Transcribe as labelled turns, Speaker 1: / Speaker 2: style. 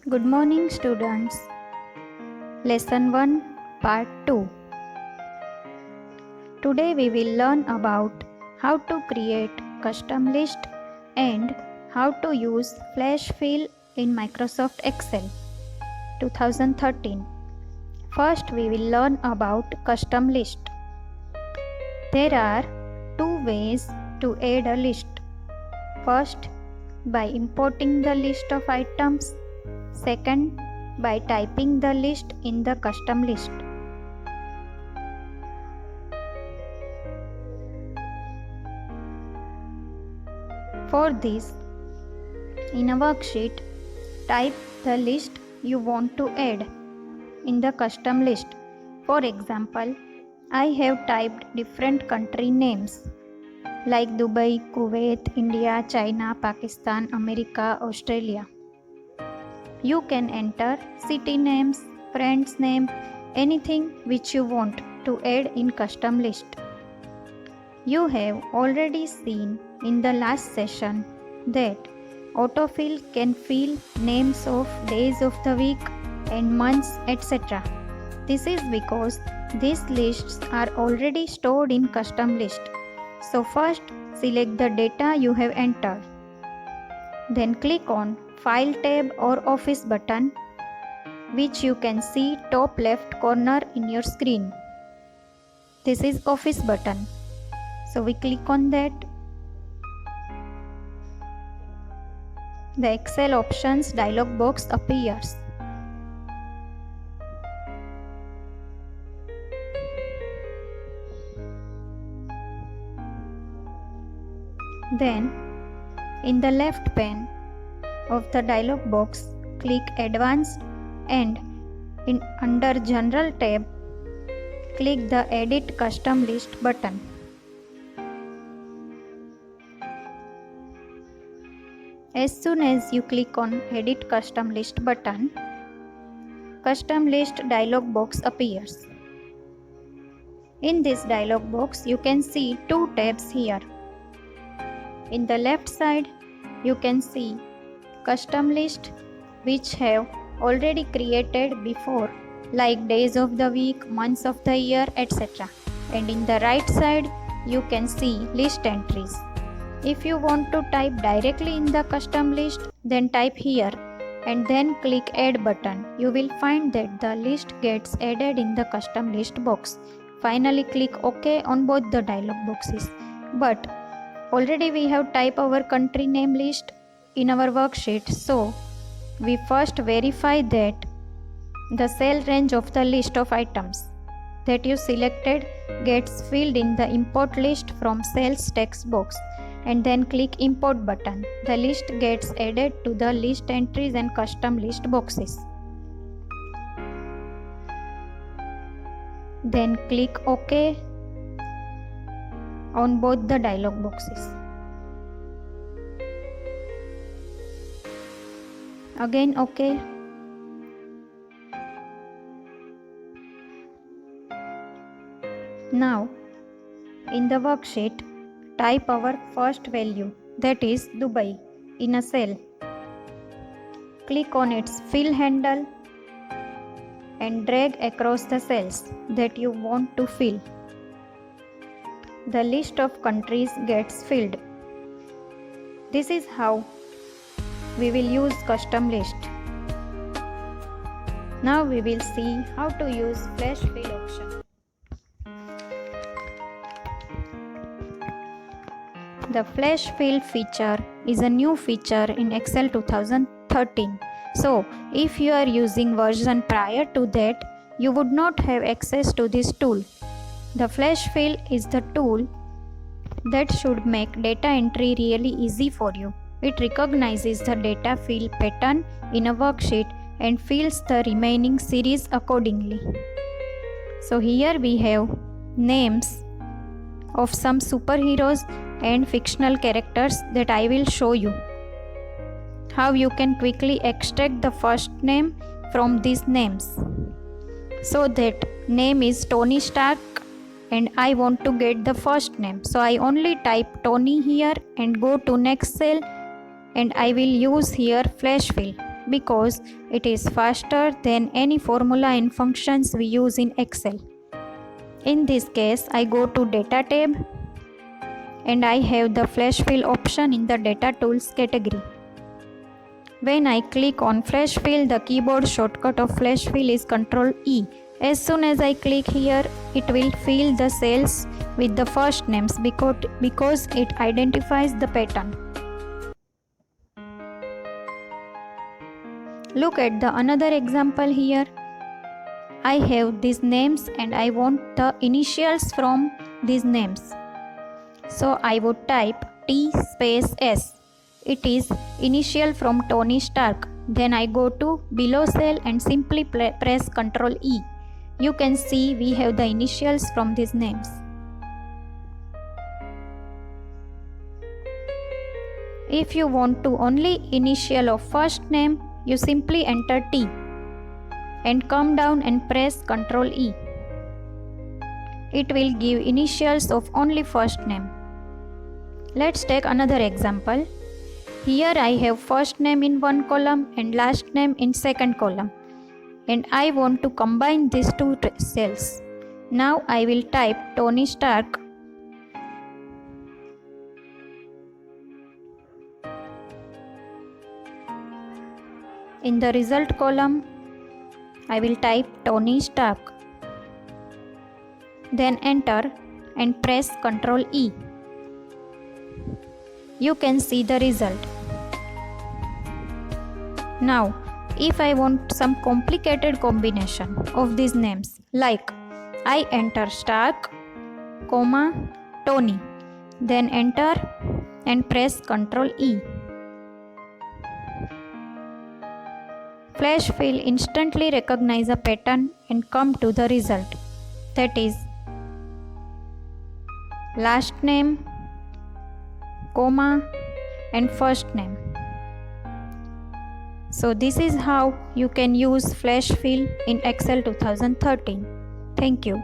Speaker 1: Good morning, students. Lesson 1, Part 2. Today we will learn about how to create custom list and how to use flash fill in Microsoft Excel 2013. First, we will learn about custom list. There are two ways to add a list. First, by importing the list of items. Second, by typing the list in the custom list. For this, in a worksheet, type the list you want to add in the custom list. For example, I have typed different country names like Dubai, Kuwait, India, China, Pakistan, America, Australia. You can enter city names, friends name, anything which you want to add in custom list. You have already seen in the last session that autofill can fill names of days of the week and months, etc. This is because these lists are already stored in custom list. So first select the data you have entered. Then click on File tab or Office button, which you can see top left corner in your screen. This is Office button. So we click on that. The Excel options dialog box appears. Then, in the left pane of the dialog box, click Advanced and under General tab, click the Edit Custom List button. As soon as you click on Edit Custom List button, Custom List dialog box appears. In this dialog box, you can see two tabs here. In the left side, you can see Custom List which have already created before like days of the week, months of the year, etc. And in the right side, you can see list entries. If you want to type directly in the custom list, then type here and then click Add button. You will find that the list gets added in the custom list box. Finally, click OK on both the dialog boxes. But already we have typed our country name list in our worksheet, so we first verify that the cell range of the list of items that you selected gets filled in the import list from cells text box, and then click import button. The list gets added to the list entries and custom list boxes. Then click OK on both the dialog boxes. Again OK. Now, in the worksheet, type our first value, that is Dubai, in a cell. Click on its fill handle and drag across the cells that you want to fill. The list of countries gets filled. This is how we will use custom list. Now we will see how to use flash fill option. The flash fill feature is a new feature in Excel 2013. So, if you are using version prior to that, you would not have access to this tool. The flash fill is the tool that should make data entry really easy for you. It recognizes the data field pattern in a worksheet and fills the remaining series accordingly. So here we have names of some superheroes and fictional characters that I will show you. How you can quickly extract the first name from these names. So that name is Tony Stark and I want to get the first name. So I only type Tony here and go to next cell and I will use here flash fill. because it is faster than any formula and functions we use in Excel. In this case, I go to Data tab and I have the Flash Fill option in the Data Tools category. When I click on Flash Fill, the keyboard shortcut of Flash Fill is Ctrl E. As soon as I click here, it will fill the cells with the first names because it identifies the pattern. Look at the another example here. I have these names and I want the initials from these names. So I would type T space S. It is initial from Tony Stark. Then I go to below cell and simply press Ctrl E. You can see we have the initials from these names. If you want to only initial of first name, you simply enter T and come down and press Ctrl E. It will give initials of only first name. Let's take another example. Here I have first name in one column and last name in second column, and I want to combine these two cells. Now I will type Tony Stark in the result column. I will type Tony Stark, then enter and press Ctrl E. You can see the result. Now, if I want some complicated combination of these names, like I enter Stark, Tony, then enter and press Ctrl E. Flash Fill instantly recognize a pattern and come to the result. That is last name, comma and first name. So this is how you can use Flash Fill in Excel 2013. Thank you.